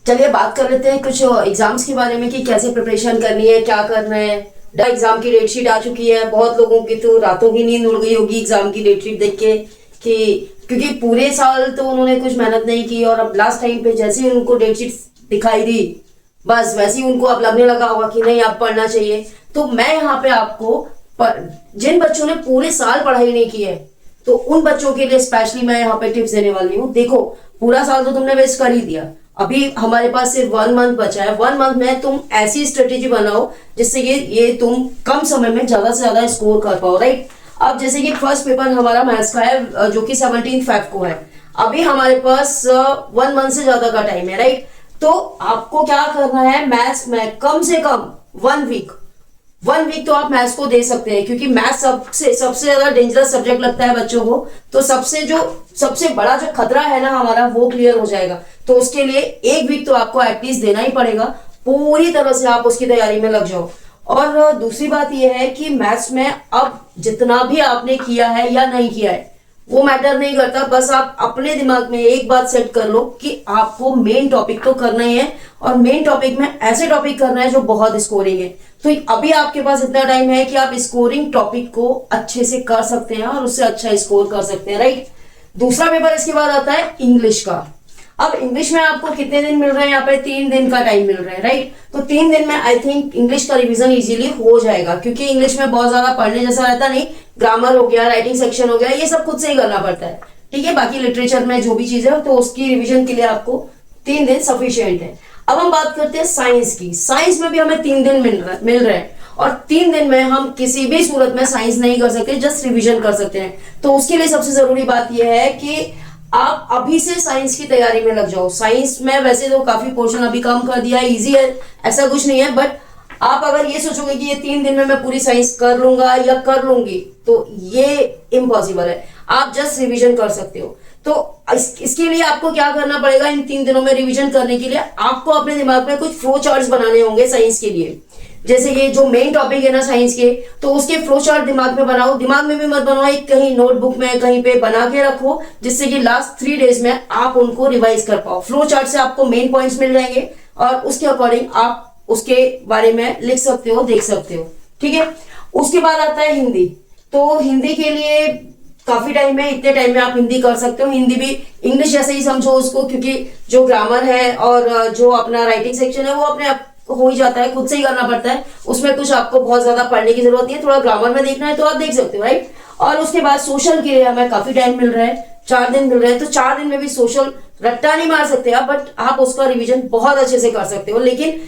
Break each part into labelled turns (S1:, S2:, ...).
S1: चलिए बात कर लेते हैं कुछ एग्जाम्स के बारे में कि कैसे प्रिपरेशन करनी है, क्या करना है। एग्जाम की डेट शीट आ चुकी है, बहुत लोगों की तो रातों की नींद उड़ गई होगी एग्जाम की डेट शीट देख के कि क्योंकि पूरे साल तो उन्होंने कुछ मेहनत नहीं की और अब लास्ट टाइम पे जैसे ही उनको डेट शीट दिखाई दी बस वैसे ही उनको अब लगने लगा होगा कि नहीं अब पढ़ना चाहिए। तो मैं यहाँ पे आपको जिन बच्चों ने पूरे साल पढ़ाई नहीं की है तो उन बच्चों के लिए स्पेशली मैं यहाँ पे टिप्स देने वाली हूँ। देखो पूरा साल तो तुमने वेस्ट कर ही दिया, अभी हमारे पास सिर्फ 1 मंथ बचा है। 1 मंथ में तुम ऐसी स्ट्रेटेजी बनाओ जिससे ये तुम कम समय में ज्यादा से ज्यादा स्कोर कर पाओ, राइट। अब जैसे कि फर्स्ट पेपर हमारा मैथ्स का है जो कि 17 फेब को है। अभी हमारे पास 1 मंथ से ज्यादा का टाइम है, राइट। तो आपको क्या करना है, मैथ्स में कम से कम 1 वीक तो आप मैथ्स को दे सकते हैं क्योंकि मैथ्स सबसे ज्यादा डेंजरस सब्जेक्ट लगता है बच्चों को। तो सबसे बड़ा जो खतरा है ना हमारा वो क्लियर हो जाएगा। तो उसके लिए 1 वीक तो आपको एटलीस्ट देना ही पड़ेगा, पूरी तरह से आप उसकी तैयारी में लग जाओ। और दूसरी बात यह है कि मैथ्स में अब जितना भी आपने किया है या नहीं किया है वो मैटर नहीं करता, बस आप अपने दिमाग में एक बात सेट कर लो कि आपको मेन टॉपिक तो करना ही है और मेन टॉपिक में ऐसे टॉपिक करना है जो बहुत स्कोरिंग है। तो अभी आपके पास इतना टाइम है कि आप स्कोरिंग टॉपिक को अच्छे से कर सकते हैं और उससे अच्छा स्कोर कर सकते हैं, राइट। दूसरा पेपर इसके बाद आता है इंग्लिश का। अब इंग्लिश में आपको कितने दिन मिल रहे हैं, यहाँ पे 3 दिन का टाइम मिल रहा है, राइट। तो 3 दिन में आई थिंक इंग्लिश का रिवीजन इजीली हो जाएगा क्योंकि इंग्लिश में बहुत ज्यादा पढ़ने जैसा रहता नहीं। ग्रामर हो गया, राइटिंग सेक्शन हो गया, ये सब खुद से ही करना पड़ता है, ठीक है। बाकी लिटरेचर में जो भी चीज है तो उसकी रिविजन के लिए आपको 3 दिन सफिशियंट है। अब हम बात करते हैं साइंस की। साइंस में भी हमें 3 दिन मिल रहे हैं और 3 दिन में हम किसी भी सूरत में साइंस नहीं कर सकते, जस्ट रिवीजन कर सकते हैं। तो उसके लिए सबसे जरूरी बात यह है कि आप अभी से साइंस की तैयारी में लग जाओ। साइंस में वैसे तो काफी पोर्शन अभी कम कर दिया है, इजी है, ऐसा कुछ नहीं है। बट आप अगर ये सोचोगे कि ये 3 दिन में मैं पूरी साइंस कर लूंगा या कर लूंगी तो ये इम्पॉसिबल है। आप जस्ट रिवीजन कर सकते हो। तो इसके लिए आपको क्या करना पड़ेगा, इन 3 दिनों में रिवीजन करने के लिए आपको अपने दिमाग में कुछ फ्लो चार्ट्स बनाने होंगे साइंस के लिए। जैसे ये जो मेन टॉपिक है ना साइंस के, तो उसके फ्लो चार्ट दिमाग में बनाओ। दिमाग में भी मत बनाओ, एक कहीं नोटबुक में कहीं पे बना के रखो जिससे कि लास्ट 3 डेज में आप उनको रिवाइज कर पाओ। फ्लो चार्ट से आपको मेन पॉइंट्स मिल जाएंगे और उसके अकॉर्डिंग आप उसके बारे में लिख सकते हो, देख सकते हो, ठीक है। उसके बाद आता है हिंदी। तो हिंदी के लिए काफी टाइम है, इतने टाइम में आप हिंदी कर सकते हो। हिंदी भी इंग्लिश जैसे ही समझो उसको, क्योंकि जो ग्रामर है और जो अपना राइटिंग सेक्शन है वो अपने आप हो ही जाता है, खुद से ही करना पड़ता है। उसमें कुछ आपको बहुत ज्यादा पढ़ने की जरूरत नहीं है, थोड़ा ग्रामर में देखना है तो आप देख सकते हो, राइट। और उसके बाद सोशल के लिए हमें काफी टाइम मिल रहा है, 4 दिन मिल रहे हैं। तो 4 दिन में भी सोशल रट्टा नहीं मार सकते आप, बट आप उसका रिवीजन बहुत अच्छे से कर सकते हो। लेकिन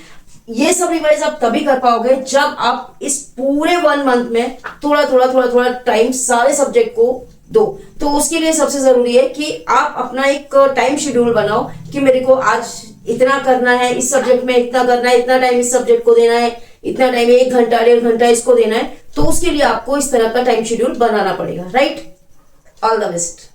S1: ये सब रिवाइज आप तभी कर पाओगे जब आप इस पूरे 1 मंथ में थोड़ा टाइम सारे सब्जेक्ट को दो। तो उसके लिए सबसे जरूरी है कि आप अपना एक टाइम शेड्यूल बनाओ कि मेरे को आज इतना करना है, इस सब्जेक्ट में इतना करना है, इतना टाइम इस सब्जेक्ट को देना है, इतना टाइम 1 घंटा 1.5 घंटा इसको देना है। तो उसके लिए आपको इस तरह का टाइम शेड्यूल बनाना पड़ेगा, राइट। All the best.